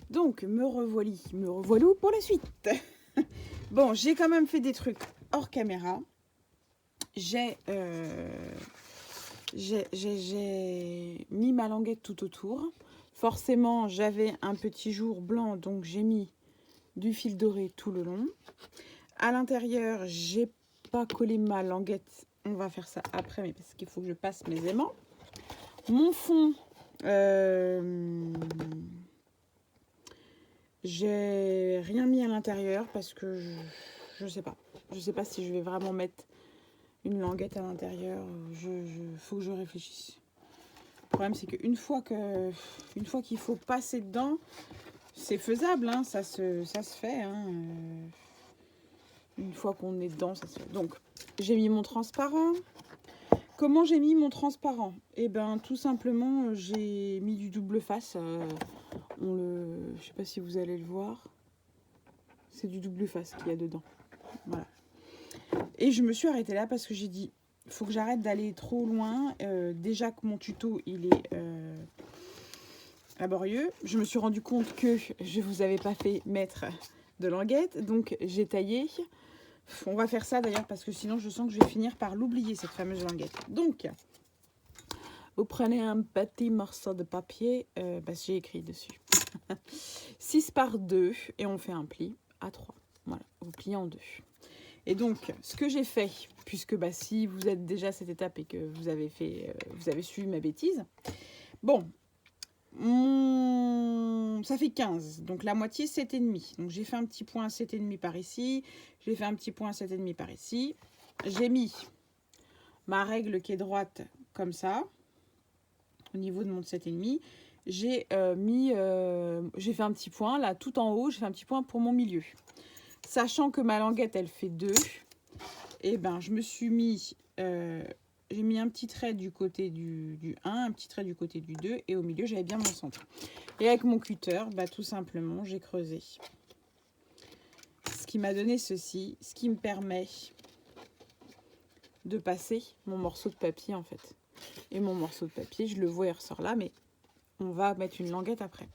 Donc, me revoilou pour la suite. Bon, j'ai quand même fait des trucs hors caméra. J'ai mis ma languette tout autour. Forcément, j'avais un petit jour blanc, donc j'ai mis du fil doré tout le long. À l'intérieur, j'ai pas collé ma languette. On va faire ça après, mais parce qu'il faut que je passe mes aimants. Mon fond, j'ai rien mis à l'intérieur parce que je sais pas. Je sais pas si je vais vraiment mettre une languette à l'intérieur. Faut que je réfléchisse. Le problème, c'est qu'une fois qu'il faut passer dedans, c'est faisable, hein, ça se fait. Hein, une fois qu'on est dedans, ça se fait. Donc, j'ai mis mon transparent. Comment j'ai mis mon transparent? Eh ben, tout simplement, j'ai mis du double face. Je sais pas si vous allez le voir. C'est du double face qu'il y a dedans. Voilà. Et je me suis arrêtée là parce que j'ai dit, il faut que j'arrête d'aller trop loin. Déjà que mon tuto, il est laborieux. Je me suis rendu compte que je vous avais pas fait mettre de languette. Donc, j'ai taillé. On va faire ça d'ailleurs parce que sinon, je sens que je vais finir par l'oublier, cette fameuse languette. Donc, vous prenez un petit morceau de papier. J'ai écrit dessus. 6 par 2 et on fait un pli à 3. Voilà, vous pliez en 2. Et donc, ce que j'ai fait, puisque si vous êtes déjà à cette étape et que vous avez suivi ma bêtise, bon, ça fait 15, donc la moitié 7,5. Donc j'ai fait un petit point 7,5 par ici, j'ai fait un petit point 7,5 par ici. J'ai mis ma règle qui est droite comme ça, au niveau de mon 7,5. J'ai fait un petit point là tout en haut, j'ai fait un petit point pour mon milieu. Sachant que ma languette elle fait 2, et ben je me suis mis, j'ai mis un petit trait du côté du 1, un petit trait du côté du 2 et au milieu j'avais bien mon centre. Et avec mon cutter, tout simplement j'ai creusé. Ce qui m'a donné ceci, ce qui me permet de passer mon morceau de papier en fait. Et mon morceau de papier, je le vois, il ressort là, mais on va mettre une languette après.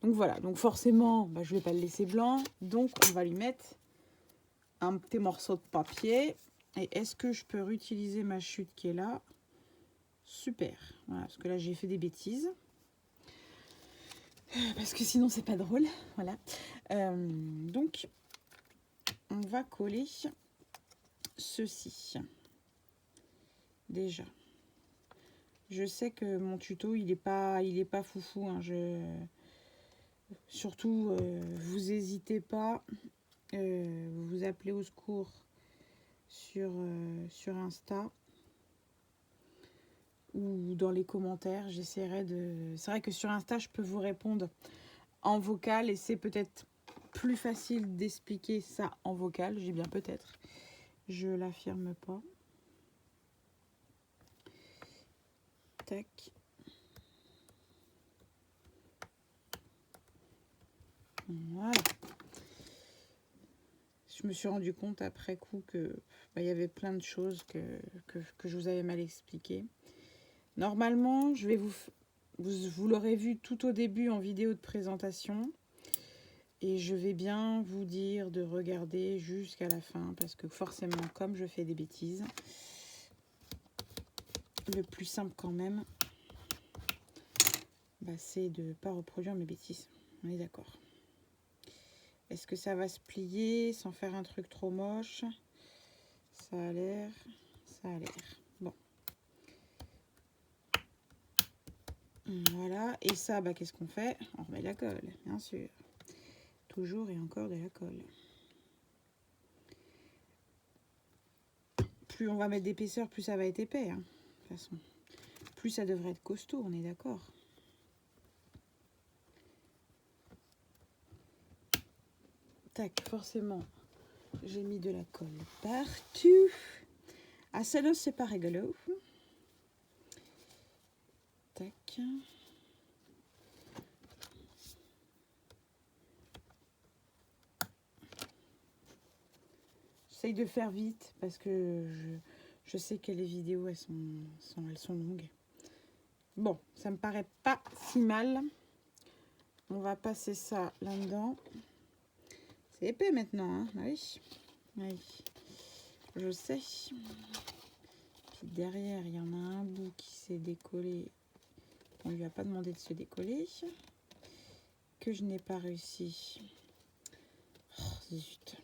Donc voilà, donc forcément, je ne vais pas le laisser blanc. Donc on va lui mettre un petit morceau de papier. Et est-ce que je peux réutiliser ma chute qui est là? Super. Voilà, parce que là j'ai fait des bêtises. Parce que sinon c'est pas drôle. Voilà. Donc on va coller ceci. Déjà. Je sais que mon tuto il est pas foufou. Hein. Surtout, vous n'hésitez pas. Vous appelez au secours sur Insta ou dans les commentaires. J'essaierai de... C'est vrai que sur Insta, je peux vous répondre en vocal et c'est peut-être plus facile d'expliquer ça en vocal. J'ai bien peut-être. Je l'affirme pas. Tac. Voilà. Je me suis rendu compte après coup que il y avait plein de choses que je vous avais mal expliquées. Normalement, je vais vous l'aurez vu tout au début en vidéo de présentation. Et je vais bien vous dire de regarder jusqu'à la fin. Parce que forcément, comme je fais des bêtises, le plus simple quand même, c'est de ne pas reproduire mes bêtises. On est d'accord. Est-ce que ça va se plier sans faire un truc trop moche? Ça a l'air. Bon. Voilà. Et ça, qu'est-ce qu'on fait? On remet la colle, bien sûr. Toujours et encore de la colle. Plus on va mettre d'épaisseur, plus ça va être épais. Hein, de toute façon. Plus ça devrait être costaud, on est d'accord. Tac, forcément, j'ai mis de la colle partout. Ah, celle-là, c'est pas rigolo. Tac. J'essaye de faire vite parce que je sais que les vidéos, elles sont longues. Bon, ça me paraît pas si mal. On va passer ça là-dedans. C'est épais maintenant, hein. Oui. Oui. Je sais. Puis derrière, il y en a un bout qui s'est décollé. On lui a pas demandé de se décoller. Que je n'ai pas réussi. Oh, zut.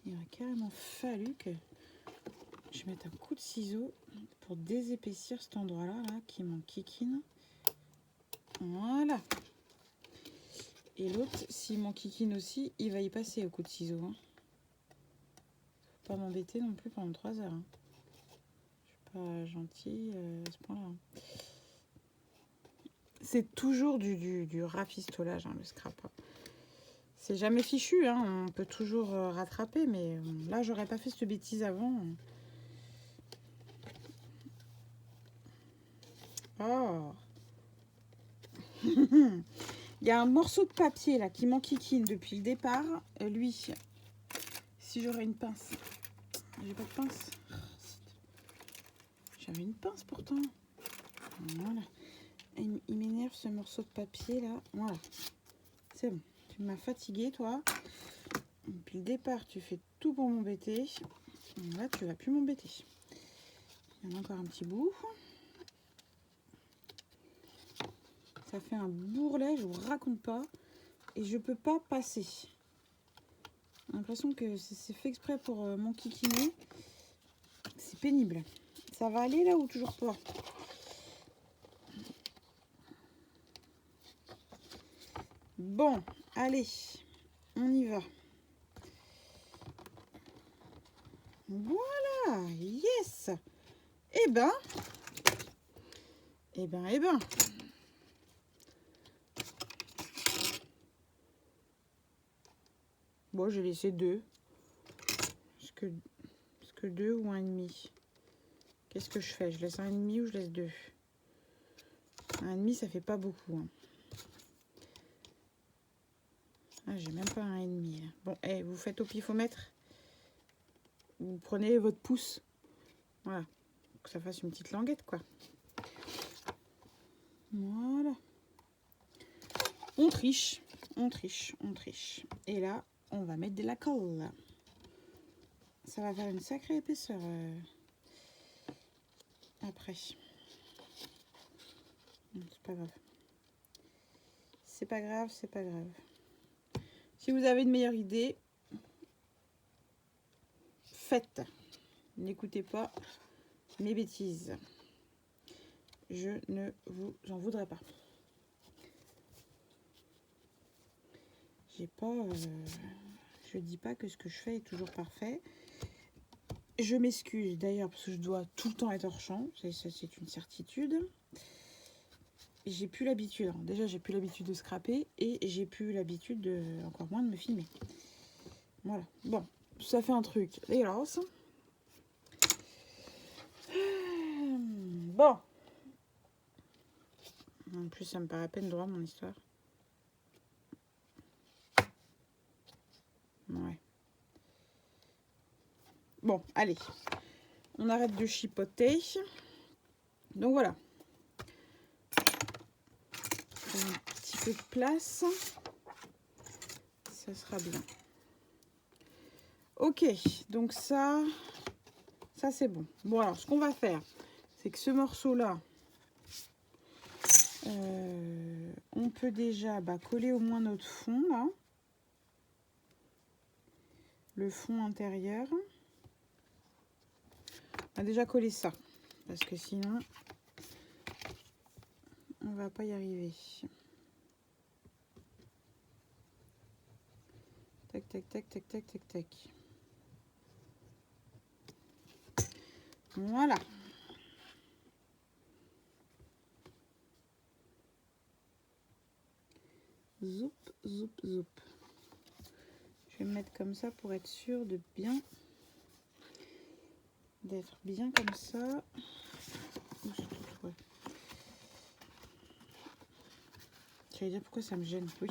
Il aurait carrément fallu que je mette un coup de ciseau pour désépaissir cet endroit-là là, qui m'enquiquine. Voilà. Et l'autre, s'il m'enquiquine aussi, il va y passer au coup de ciseau. Hein. Faut pas m'embêter non plus pendant 3 heures. Hein. Je suis pas gentille à ce point-là. Hein. C'est toujours du rafistolage, hein, le scrap. C'est jamais fichu, hein. On peut toujours rattraper, mais là, j'aurais pas fait cette bêtise avant. Oh. Il y a un morceau de papier là qui m'enquiquine depuis le départ. Lui, si j'aurais une pince. J'ai pas de pince. J'avais une pince pourtant. Voilà. Il m'énerve ce morceau de papier là. Voilà. C'est bon. Tu m'as fatigué toi. Depuis le départ, tu fais tout pour m'embêter. Là, tu vas plus m'embêter. Il y en a encore un petit bout. Ça fait un bourrelet, je vous raconte pas. Et je peux pas passer. J'ai l'impression que c'est fait exprès pour m'enquiquiner. C'est pénible. Ça va aller là ou toujours pas? Bon, allez, on y va. Voilà, yes. Eh ben. Bon, j'ai laissé 2. Est-ce que 2 ou 1,5? Qu'est-ce que je fais? Je laisse 1,5 ou je laisse 2? 1,5, ça fait pas beaucoup. Hein. Ah, j'ai même pas 1,5. Là. Bon, hey, vous faites au pifomètre. Vous prenez votre pouce. Voilà. Pour que ça fasse une petite languette, quoi. Voilà. On triche. On triche. On triche. Et là, on va mettre de la colle. Ça va faire une sacrée épaisseur après. C'est pas grave. C'est pas grave, c'est pas grave. Si vous avez une meilleure idée, faites. N'écoutez pas mes bêtises. Je ne vous en voudrais pas. J'ai pas... je dis pas que ce que je fais est toujours parfait. Je m'excuse d'ailleurs parce que je dois tout le temps être hors champ. Ça, c'est une certitude. J'ai plus l'habitude. Déjà, j'ai plus l'habitude de scraper et j'ai plus l'habitude de, encore moins de me filmer. Voilà. Bon, ça fait un truc dégueulasse. Bon. En plus, ça me paraît à peine droit, mon histoire. Ouais. Bon, allez. On arrête de chipoter. Donc, voilà. Un petit peu de place. Ça sera bien. Ok. Donc, ça c'est bon. Bon, alors, ce qu'on va faire, c'est que ce morceau-là, on peut déjà coller au moins notre fond, là. Le fond intérieur. On va déjà coller ça. Parce que sinon, on va pas y arriver. Tac, tac, tac, tac, tac, tac, tac. Voilà. Zoup, zoup, zoup. Je vais me mettre comme ça pour être sûr de bien... d'être bien comme ça. Ouais. J'allais dire pourquoi ça me gêne. Oui,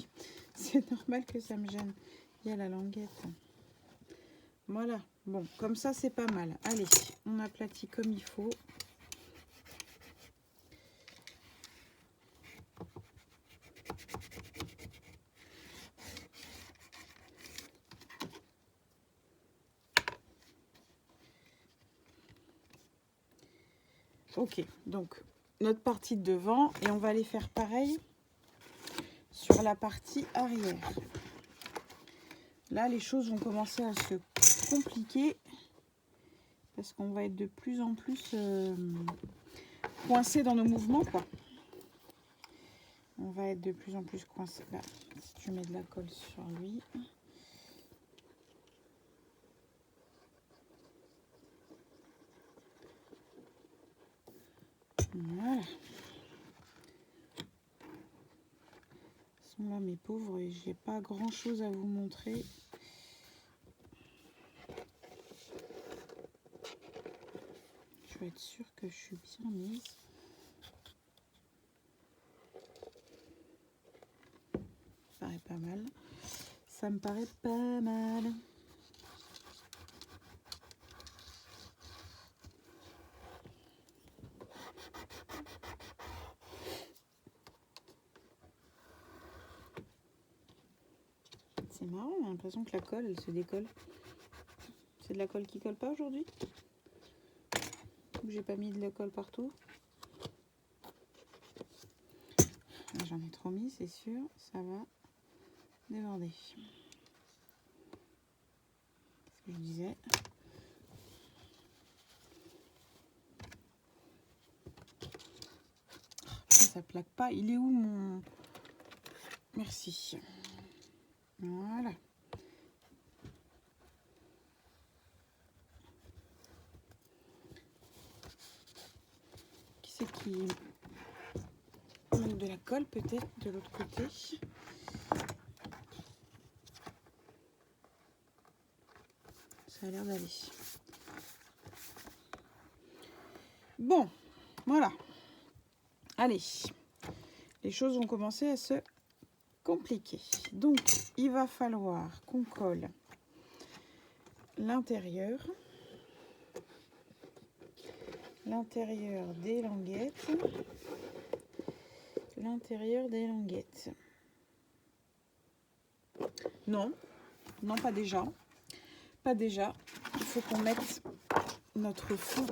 c'est normal que ça me gêne. Il y a la languette. Voilà. Bon, comme ça, c'est pas mal. Allez, on aplatit comme il faut. Ok, donc notre partie de devant et on va aller faire pareil sur la partie arrière. Là, les choses vont commencer à se compliquer parce qu'on va être de plus en plus coincé dans nos mouvements, quoi. On va être de plus en plus coincé. Là, si tu mets de la colle sur lui. Voilà. Sont là mes pauvres et j'ai pas grand chose à vous montrer. Je vais être sûre que je suis bien mise. Ça paraît pas mal. Ça me paraît pas mal. C'est marrant, j'ai l'impression que la colle, elle se décolle. C'est de la colle qui colle pas aujourd'hui? J'ai pas mis de la colle partout. J'en ai trop mis, c'est sûr. Ça va déborder. Ce que je disais. Ça plaque pas. Il est où mon... Merci. Voilà. Qui c'est qui manque de la colle peut-être de l'autre côté? Ça a l'air d'aller. Bon, voilà. Allez. Les choses vont commencer à se compliquer. Donc, il va falloir qu'on colle l'intérieur des languettes. L'intérieur des languettes. Non, non, pas déjà. Pas déjà. Il faut qu'on mette notre fond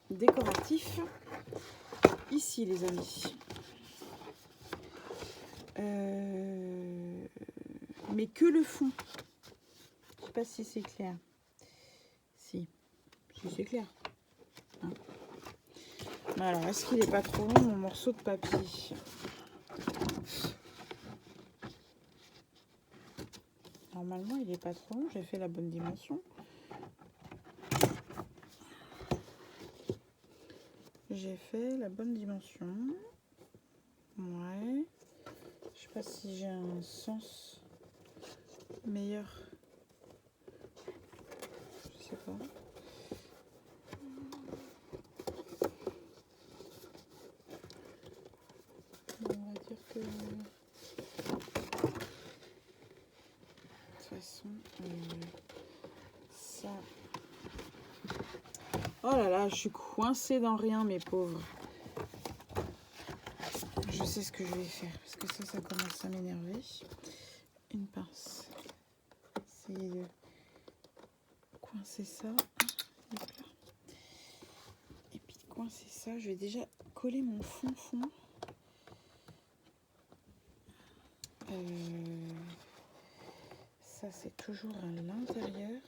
décoratif ici, les amis. Mais que le fond. Je sais pas si c'est clair. Si c'est clair. Hein. Alors, est-ce qu'il n'est pas trop long, mon morceau de papier? Normalement, il n'est pas trop long. J'ai fait la bonne dimension. J'ai fait la bonne dimension. Ouais. Je sais pas si j'ai un sens meilleur. Je sais pas. On va dire que... De toute façon, ça... Oh là là, je suis coincée dans rien, mes pauvres. Je sais ce que je vais faire, parce que ça commence à m'énerver. Une pince. Essayer de coincer ça. Et puis de coincer ça, je vais déjà coller mon fond. Ça, c'est toujours à l'intérieur.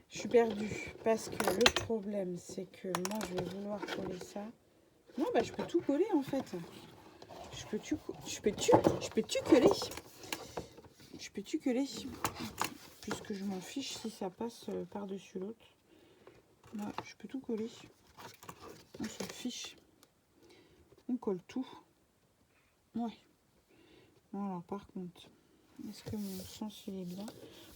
Je suis perdue parce que le problème, c'est que moi, je vais vouloir coller ça. Non, bah, je peux tout coller en fait. Je peux tout coller. Je peux tout coller. Puisque je m'en fiche si ça passe par-dessus l'autre. Là, je peux tout coller. On s'en fiche. On colle tout. Ouais. Bon, alors par contre, est-ce que mon sens il est bien?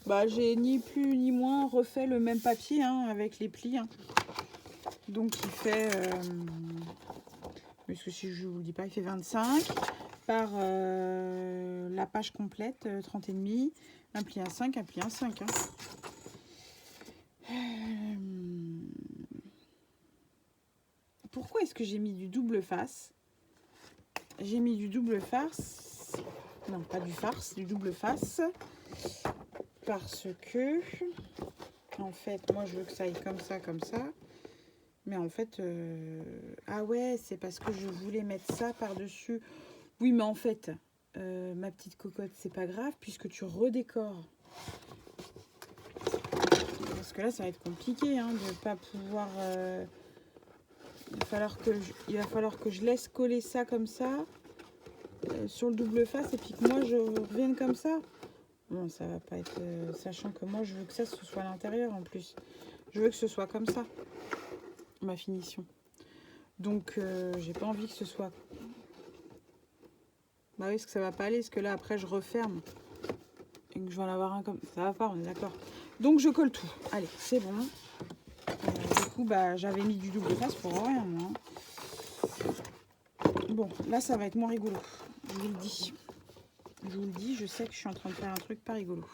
Bah, j'ai ni plus ni moins refait le même papier hein, avec les plis. Hein. Donc il fait... parce que si je vous dis pas, il fait 25 par la page complète, 30 et demi. Un pli à 5, un pli à 5. Hein. Pourquoi est-ce que j'ai mis du double face? j'ai mis du double face. Non, pas du farce, du double face. Parce que, en fait, moi, je veux que ça aille comme ça, comme ça. Mais en fait, ah ouais, c'est parce que je voulais mettre ça par-dessus. Oui, mais en fait, ma petite cocotte, c'est pas grave, puisque tu redécores. Parce que là, ça va être compliqué, hein, de ne pas pouvoir... il va falloir que je laisse coller ça comme ça, sur le double face, et puis que moi, je revienne comme ça. Bon, ça va pas être... sachant que moi, je veux que ça, ce soit à l'intérieur, en plus. Je veux que ce soit comme ça, ma finition. Donc, j'ai pas envie que ce soit... Bah oui, parce que ça va pas aller, parce que là, après, je referme. Et que je vais en avoir un comme... Ça va pas, on est d'accord. Donc, je colle tout. Allez, c'est bon. Du coup, bah, j'avais mis du double face pour rien, moi. Bon, là, ça va être moins rigolo. Je vous le dis. Je vous le dis, je sais que je suis en train de faire un truc pas rigolo.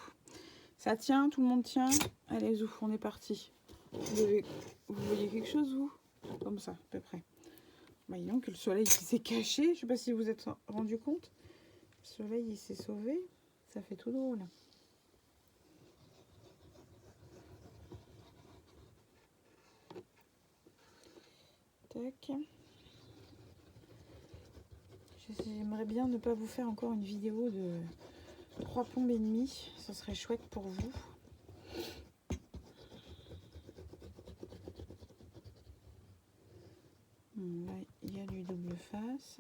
Ça tient, tout le monde tient. Allez, zouf, on est parti. Vous voyez quelque chose, vous? Comme ça, à peu près. Bah, disons que le soleil s'est caché. Je sais pas si vous êtes rendu compte. Le soleil, il s'est sauvé. Ça fait tout drôle. Tac. J'aimerais bien ne pas vous faire encore une vidéo de 3 plombes et demi. Ça serait chouette pour vous. Là, il y a du double face.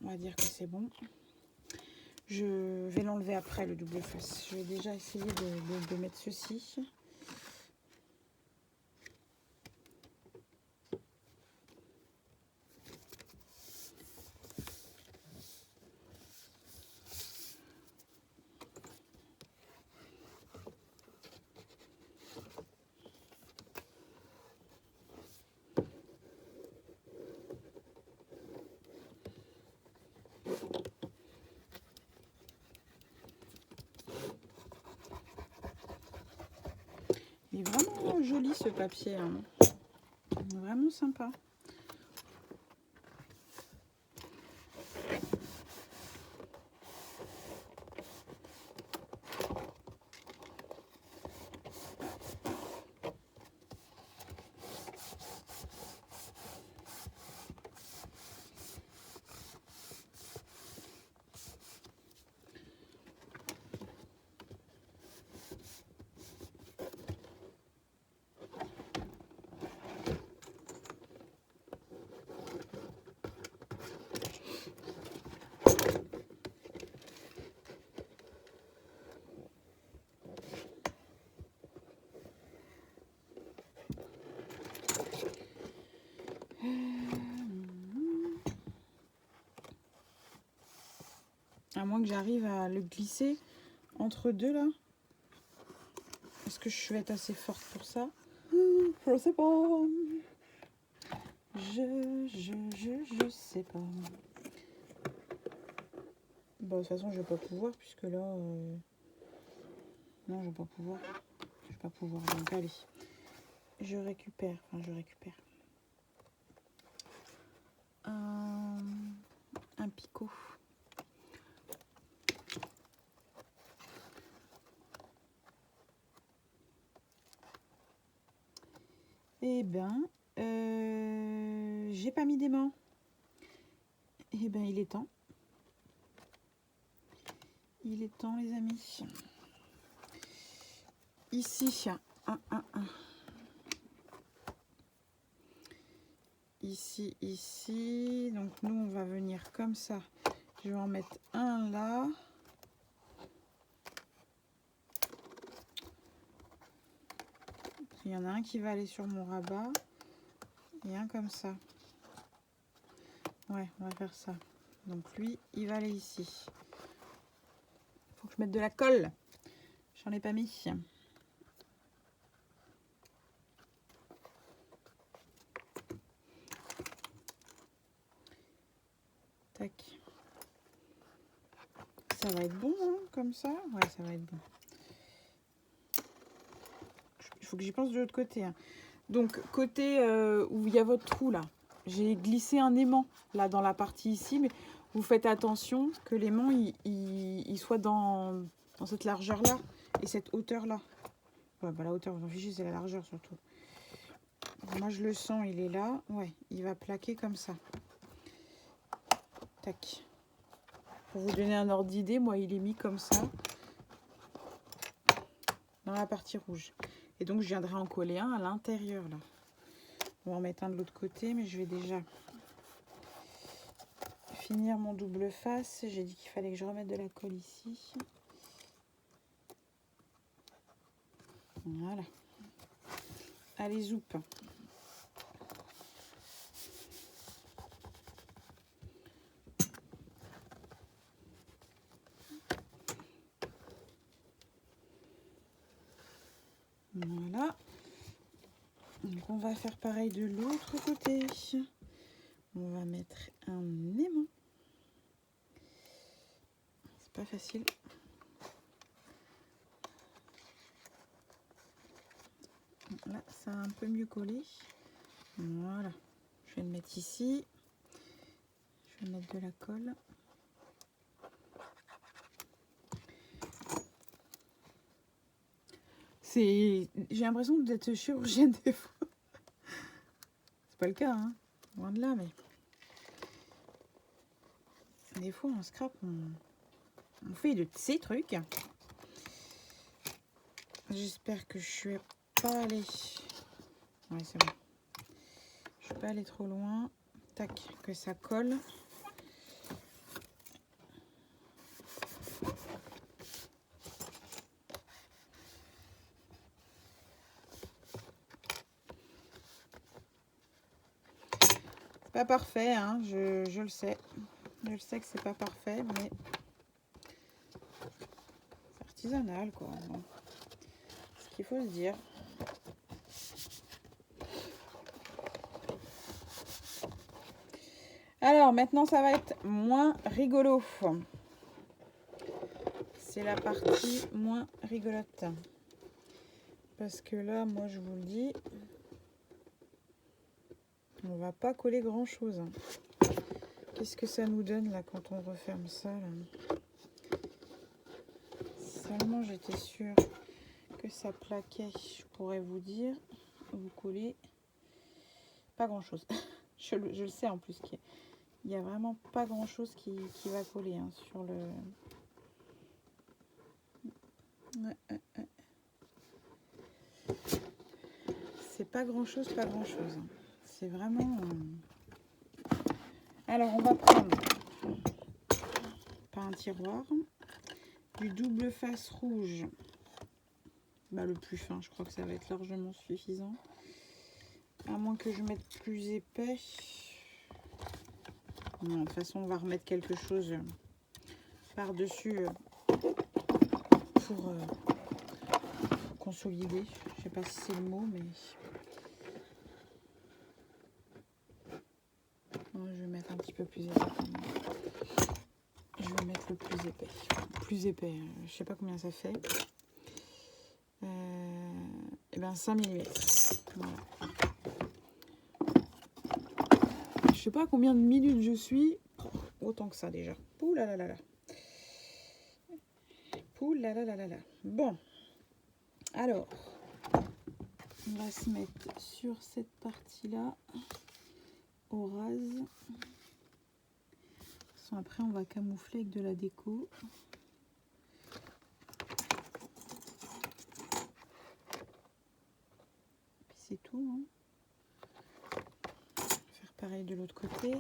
On va dire que c'est bon. Je vais l'enlever après, le double face. Je vais déjà essayer de mettre ceci. Il est vraiment joli ce papier, hein. Vraiment sympa. À moins que j'arrive à le glisser entre deux là. Est-ce que je vais être assez forte pour ça? Je sais pas. Je sais pas. Bon, de toute façon, je vais pas pouvoir puisque là... Non, je vais pas pouvoir. Je vais pas pouvoir. Donc, allez. Je récupère. Enfin, je récupère. Un picot. Eh ben, j'ai pas mis d'aimant. Eh ben, il est temps. Il est temps, les amis. Ici, Ici, ici. Donc, nous, on va venir comme ça. Je vais en mettre un là. Il y en a un qui va aller sur mon rabat. Et un comme ça. Ouais, on va faire ça. Donc, lui, il va aller ici. Faut que je mette de la colle. J'en ai pas mis. Tac. Ça va être bon, hein, comme ça. Ouais, ça va être bon. Il faut que j'y pense de l'autre côté. Hein. Donc, côté où il y a votre trou, là, j'ai glissé un aimant, là, dans la partie ici. Mais vous faites attention que l'aimant, il soit dans cette largeur-là et cette hauteur-là. Ouais, bah, la hauteur, vous en fichez, c'est la largeur, surtout. Moi, je le sens, il est là. Ouais, il va plaquer comme ça. Tac. Pour vous donner un ordre d'idée, moi, il est mis comme ça. Dans la partie rouge. Et donc, je viendrai en coller un à l'intérieur, là. On va en mettre un de l'autre côté, mais je vais déjà finir mon double face. J'ai dit qu'il fallait que je remette de la colle ici. Voilà. Allez, zoup. Voilà. Donc, on va faire pareil de l'autre côté. On va mettre un aimant. C'est pas facile. Là, ça a un peu mieux collé. Voilà. Je vais le mettre ici. Je vais mettre de la colle. J'ai l'impression d'être chirurgienne des fois. C'est pas le cas, hein. Loin de là, mais des fois en scrap, on fait de ces trucs. J'espère que je suis pas allée. Ouais, c'est bon. Je suis pas allée trop loin. Tac, que ça colle. Pas parfait, hein, je le sais. Je le sais que c'est pas parfait, mais c'est artisanal, quoi. Bon. Ce qu'il faut se dire. Alors, maintenant, ça va être moins rigolo. C'est la partie moins rigolote. Parce que là, moi, je vous le dis, on va pas coller grand chose. Qu'est-ce que ça nous donne là quand on referme ça là? Seulement j'étais sûre que ça plaquait, je pourrais vous dire, vous coller pas grand chose. je le sais en plus qu'il y a vraiment pas grand chose qui va coller hein, sur le. C'est pas grand chose, pas grand chose. C'est vraiment. Alors on va prendre pas un tiroir, du double face rouge. Bah, le plus fin, je crois que ça va être largement suffisant. À moins que je mette plus épais. Non, de toute façon, on va remettre quelque chose par-dessus pour consolider. Je sais pas si c'est le mot, mais... Non, je vais mettre un petit peu plus épais. Je vais mettre le plus épais. Plus épais, je sais pas combien ça fait. Et ben 5 mm. Voilà. Je sais pas à combien de minutes je suis. Autant que ça déjà. Ouh là là là là. Ouh là là là là là. Bon. Alors. On va se mettre sur cette partie-là. Au rase. Après, on va camoufler avec de la déco. Puis c'est tout. Hein. Faire pareil de l'autre côté.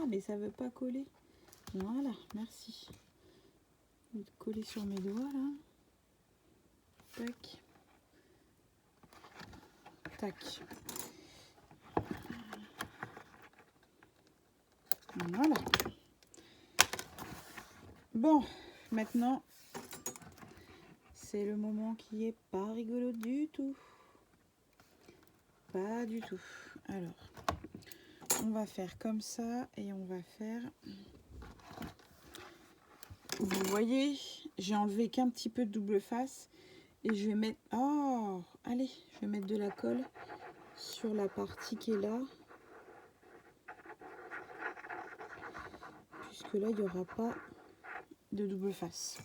Mais ça veut pas coller. Voilà, merci. Je vais coller sur mes doigts là. Tac. Tac. Voilà. Bon, maintenant, c'est le moment qui est pas rigolo du tout. Pas du tout. Alors, on va faire comme ça et on va faire... Vous voyez, j'ai enlevé qu'un petit peu de double face et je vais mettre... Oh, allez, je vais mettre de la colle sur la partie qui est là. Puisque là, il n'y aura pas de double face.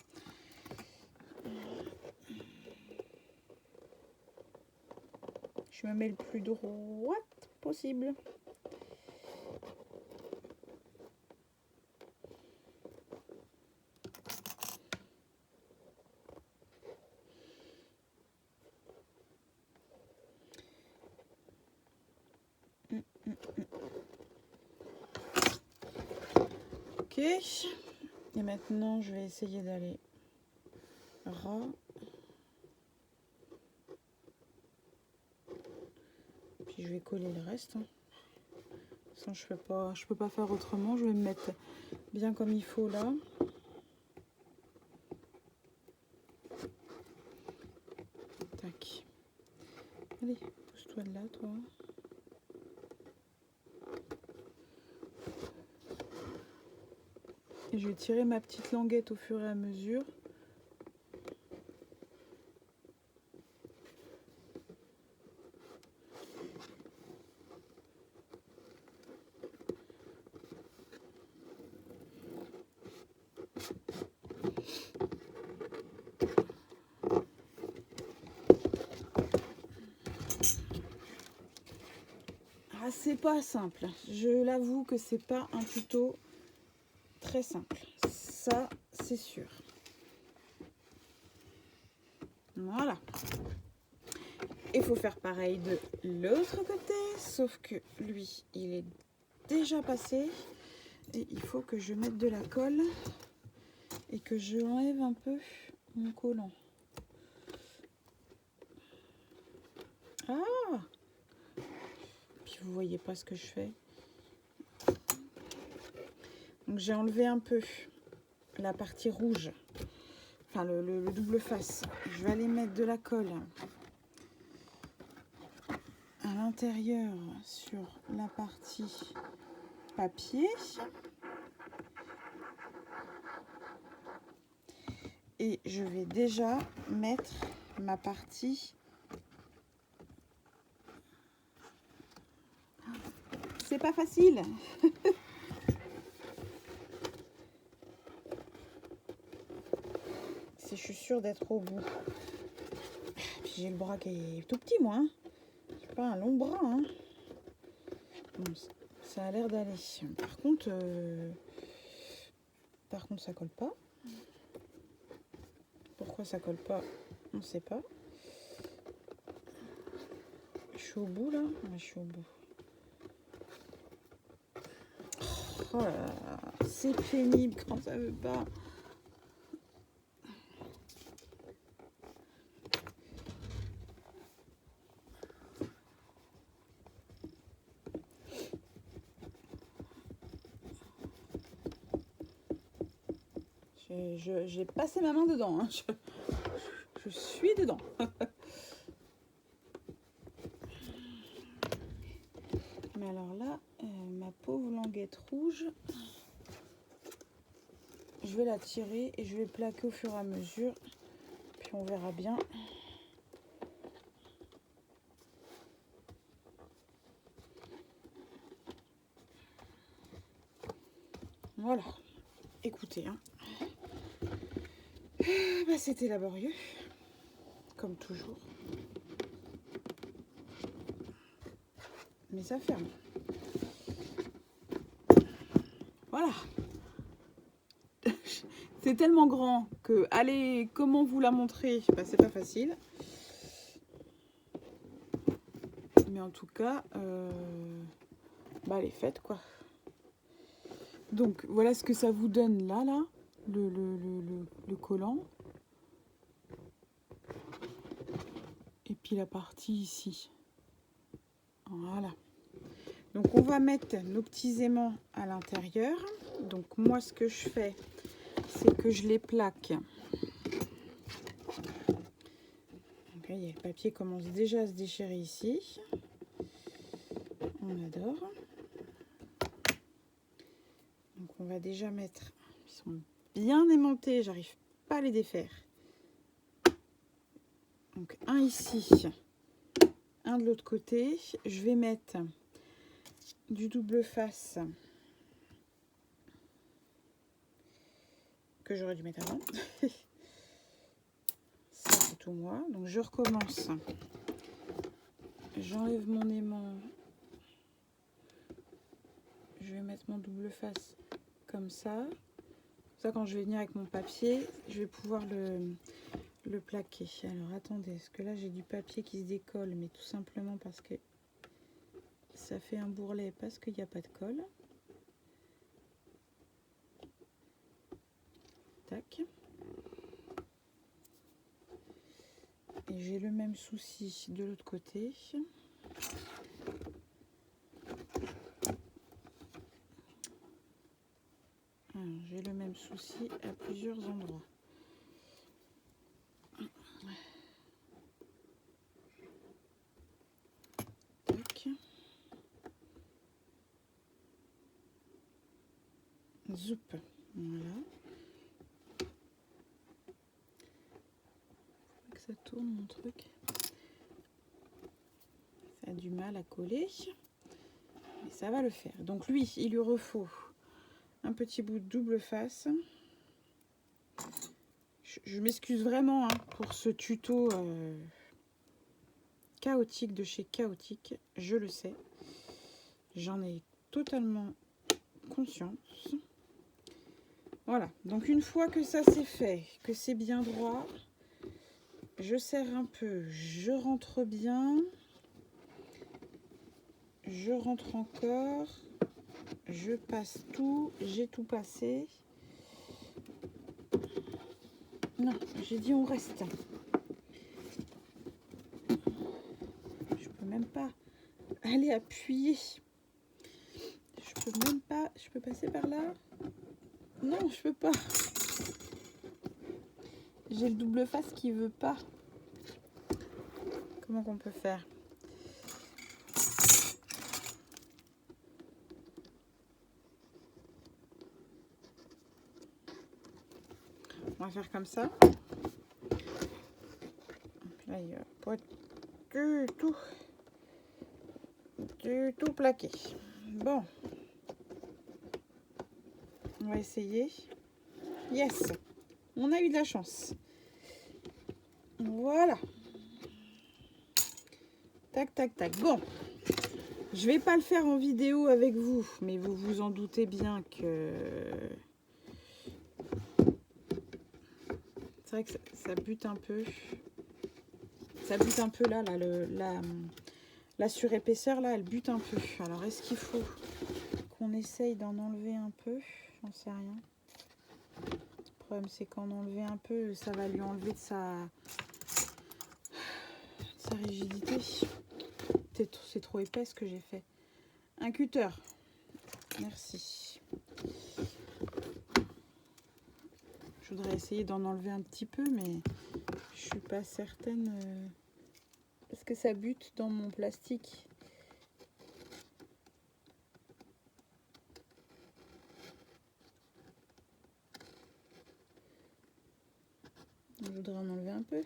Je me mets le plus droite possible. Ok. Et maintenant, je vais essayer d'aller ras. Puis je vais coller le reste. Sinon, je peux pas faire autrement. Je vais me mettre bien comme il faut là. Tac. Allez, pousse-toi de là, toi. Et je vais tirer ma petite languette au fur et à mesure. Ah, c'est pas simple. Je l'avoue que c'est pas un tuto très simple. Ça, c'est sûr. Voilà. Il faut faire pareil de l'autre côté, sauf que lui, il est déjà passé. Et il faut que je mette de la colle et que je enlève un peu mon collant. Ah! Puis vous voyez pas ce que je fais. Donc j'ai enlevé un peu la partie rouge, enfin le double face. Je vais aller mettre de la colle à l'intérieur sur la partie papier. Et je vais déjà mettre ma partie. C'est pas facile. Si je suis sûre d'être au bout. Puis j'ai le bras qui est tout petit, moi. Hein. J'ai pas un long bras. Hein. Bon, ça a l'air d'aller. Par contre, ça colle pas. Pourquoi ça colle pas? On ne sait pas. Je suis au bout là. Ouais, je suis au bout. Oh là là, c'est pénible quand ça veut pas. J'ai passé ma main dedans. Hein. Je suis dedans. Mais alors là, ma pauvre languette rouge, je vais la tirer et je vais plaquer au fur et à mesure. Puis on verra bien. Voilà. Écoutez, hein. Bah, c'était laborieux, comme toujours. Mais ça ferme. Voilà. C'est tellement grand que, allez, comment vous la montrer, bah, c'est pas facile. Mais en tout cas, bah, elle est faite, quoi. Donc, voilà ce que ça vous donne là, le collant. Et puis la partie ici. Voilà. Donc, on va mettre nos petits aimants à l'intérieur. Donc, moi, ce que je fais, c'est que je les plaque. Donc, là, le papier commence déjà à se déchirer ici. On adore. Donc on va déjà mettre, ils sont bien aimantés, j'arrive pas à les défaire. Donc un ici, un de l'autre côté. Je vais mettre du double face que j'aurais dû mettre avant. Ça c'est tout moi. Donc je recommence. J'enlève mon aimant. Je vais mettre mon double face comme ça. Ça, quand je vais venir avec mon papier, je vais pouvoir le plaquer. Alors attendez, parce que là j'ai du papier qui se décolle, mais tout simplement parce que ça fait un bourrelet, parce qu'il n'y a pas de colle. Tac. Et j'ai le même souci de l'autre côté. J'ai le même souci à plusieurs endroits. Tac. Zoup. Voilà. Faut que ça tourne mon truc. Ça a du mal à coller. Mais ça va le faire. Donc lui, il lui refaut un petit bout de double face. Je m'excuse vraiment pour ce tuto chaotique de chez Chaotique. Je le sais. J'en ai totalement conscience. Voilà. Donc une fois que ça c'est fait, que c'est bien droit, je serre un peu, je rentre bien. Je rentre encore. Je passe tout. J'ai tout passé. Non, j'ai dit on reste. Je peux même pas aller appuyer. Je peux même pas. Je peux passer par là? Non, je peux pas. J'ai le double face qui veut pas. Comment qu'on peut faire? On va faire comme ça. Là, il va pas du tout plaqué. Bon. On va essayer. Yes. On a eu de la chance. Voilà. Tac, tac, tac. Bon. Je vais pas le faire en vidéo avec vous, mais vous vous en doutez bien que... C'est vrai que ça bute un peu. Ça bute un peu là, la surépaisseur là, elle bute un peu. Alors est-ce qu'il faut qu'on essaye d'en enlever un peu? J'en sais rien. Le problème c'est qu'en enlever un peu, ça va lui enlever de sa rigidité. C'est trop épais ce que j'ai fait. Un cutter. Merci. Je voudrais essayer d'en enlever un petit peu, mais je suis pas certaine. Est-ce que ça bute dans mon plastique? Je voudrais en enlever un peu.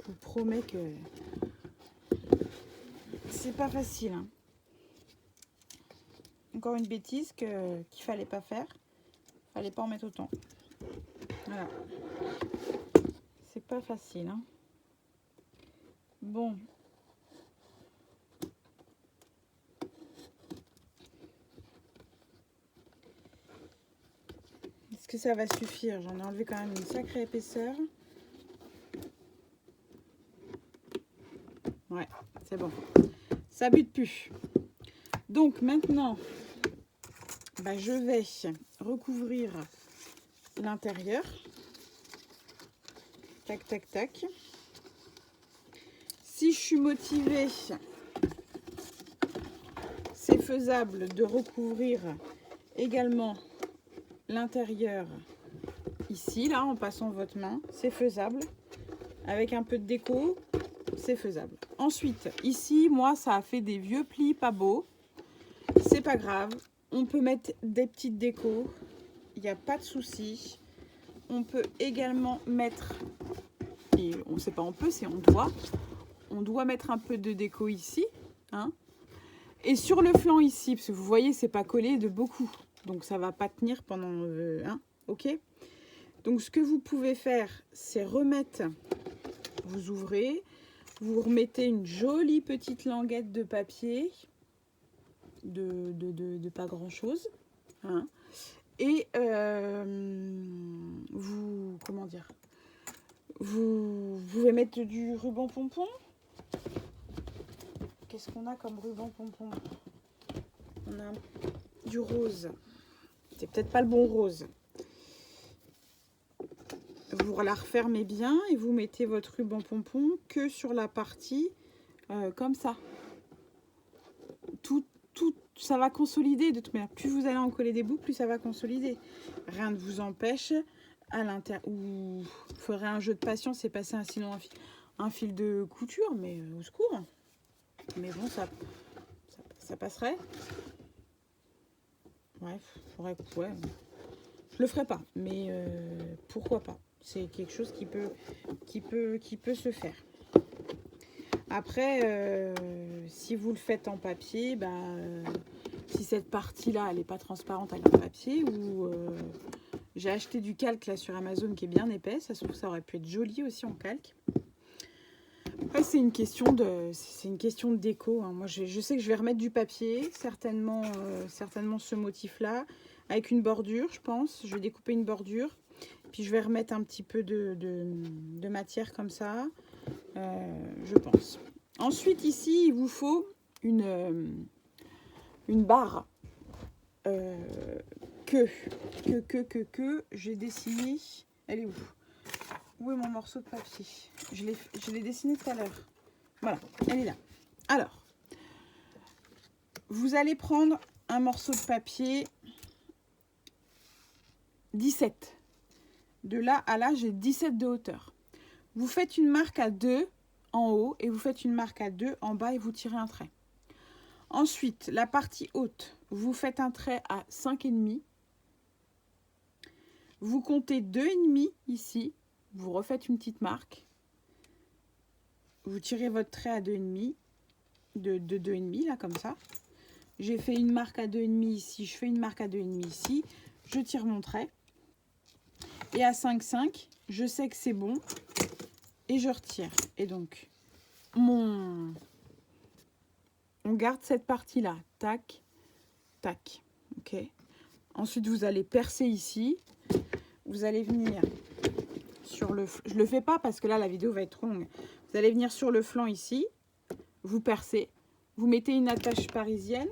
Je vous promets que c'est pas facile. Encore une bêtise qu'il fallait pas faire. Fallait pas en mettre autant. Voilà. C'est pas facile. Bon. Est-ce que ça va suffire? J'en ai enlevé quand même une sacrée épaisseur. Ouais, c'est bon. Ça bute plus. Donc maintenant, bah, je vais recouvrir l'intérieur. Tac, tac, tac. Si je suis motivée, c'est faisable de recouvrir également l'intérieur ici, là, en passant votre main. C'est faisable. Avec un peu de déco, c'est faisable. Ensuite, ici, moi, ça a fait des vieux plis pas beaux. C'est pas grave. On peut mettre des petites décos. Il n'y a pas de souci. On peut également mettre, et on ne sait pas on peut, c'est on doit mettre un peu de déco ici. Hein. Et sur le flanc ici, parce que vous voyez, c'est pas collé de beaucoup. Donc ça va pas tenir pendant... ok. Donc ce que vous pouvez faire, c'est remettre... Vous ouvrez, vous remettez une jolie petite languette de papier, de pas grand chose, hein, et vous, comment dire, vous pouvez mettre du ruban pompon. Qu'est-ce qu'on a comme ruban pompon? On a du rose, c'est peut-être pas le bon rose. Vous la refermez bien et vous mettez votre ruban pompon que sur la partie comme ça. Tout, ça va consolider de toute manière. Plus vous allez en coller des bouts, plus ça va consolider. Rien ne vous empêche à l'intérieur. Ou il faudrait un jeu de patience et passer un fil de couture, mais au secours. Mais bon, ça passerait. Bref, faudrait que... Ouais, je le ferai pas, mais pourquoi pas. C'est quelque chose qui peut se faire. Après, si vous le faites en papier, bah, si cette partie-là, elle n'est pas transparente, elle est en papier, ou j'ai acheté du calque là sur Amazon qui est bien épais, ça se trouve ça aurait pu être joli aussi en calque. Après, c'est une question de déco. Hein. Moi, je sais que je vais remettre du papier, certainement ce motif-là, avec une bordure, je pense. Je vais découper une bordure. Puis je vais remettre un petit peu de matière comme ça, je pense. Ensuite, ici, il vous faut une barre que j'ai dessinée. Elle est où? Où est mon morceau de papier? Je l'ai dessiné tout à l'heure. Voilà, elle est là. Alors, vous allez prendre un morceau de papier 17. De là à là, j'ai 17 de hauteur. Vous faites une marque à 2 en haut et vous faites une marque à 2 en bas et vous tirez un trait. Ensuite, la partie haute, vous faites un trait à 5,5. Vous comptez 2,5 ici. Vous refaites une petite marque. Vous tirez votre trait à 2,5. De 2,5 là, comme ça. J'ai fait une marque à 2,5 ici. Je fais une marque à 2,5 ici. Je tire mon trait. Et à 5,5, je sais que c'est bon. Et je retire. Et donc, on garde cette partie-là. Tac, tac. Ok. Ensuite, vous allez percer ici. Vous allez venir sur le... Je ne le fais pas parce que là, la vidéo va être trop longue. Vous allez venir sur le flanc ici. Vous percez. Vous mettez une attache parisienne.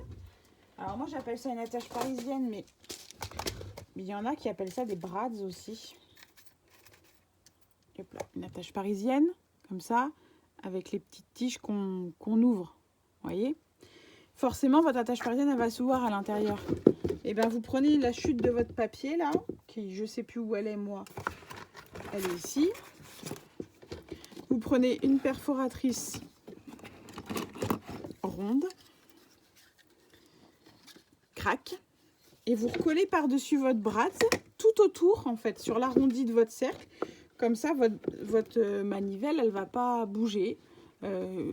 Alors, moi, j'appelle ça une attache parisienne, mais il y en a qui appellent ça des brads aussi. Hop là, une attache parisienne, comme ça, avec les petites tiges qu'on ouvre. Voyez? Forcément, votre attache parisienne, elle va s'ouvrir à l'intérieur. Et bien, vous prenez la chute de votre papier, là, qui, je ne sais plus où elle est, moi. Elle est ici. Vous prenez une perforatrice ronde. Crac. Et vous recollez par-dessus votre brads, tout autour, en fait, sur l'arrondi de votre cercle. Comme ça, votre manivelle, elle ne va pas bouger.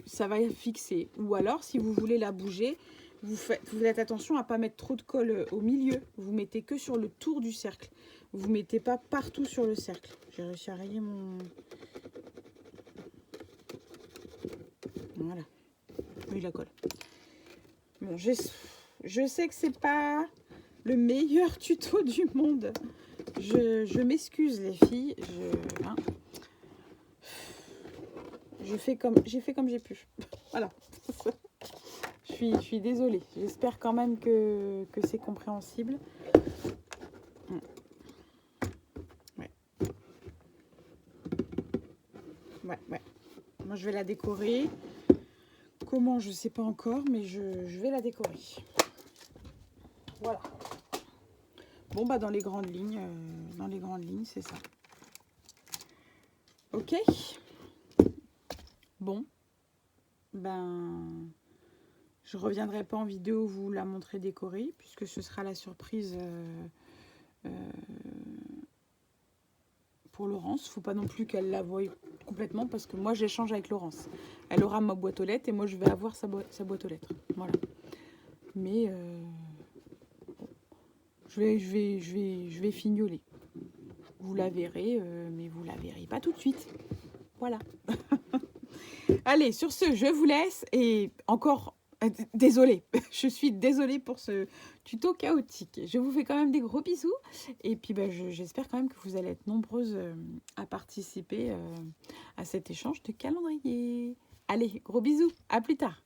Ça va fixer. Ou alors, si vous voulez la bouger, vous faites attention à ne pas mettre trop de colle au milieu. Vous mettez que sur le tour du cercle. Vous ne mettez pas partout sur le cercle. J'ai réussi à rayer mon... Voilà. Oui, la colle. Bon, je sais que c'est pas le meilleur tuto du monde. Je m'excuse, les filles. J'ai fait comme j'ai pu. Voilà. Je suis désolée. J'espère quand même que c'est compréhensible. Ouais. Ouais, ouais. Moi, je vais la décorer. Comment, je ne sais pas encore, mais je vais la décorer. Voilà. Bon, bah, dans les grandes lignes, c'est ça. Ok. Bon. Ben, je reviendrai pas en vidéo vous la montrer décorée, puisque ce sera la surprise pour Laurence. Faut pas non plus qu'elle la voie complètement, parce que moi, j'échange avec Laurence. Elle aura ma boîte aux lettres et moi, je vais avoir sa boîte aux lettres. Voilà. Mais je vais fignoler. Vous la verrez, mais vous la verrez pas tout de suite. Voilà. Allez, sur ce, je vous laisse. Et encore, désolée. Je suis désolée pour ce tuto chaotique. Je vous fais quand même des gros bisous. Et puis, bah, j'espère quand même que vous allez être nombreuses à participer à cet échange de calendrier. Allez, gros bisous. À plus tard.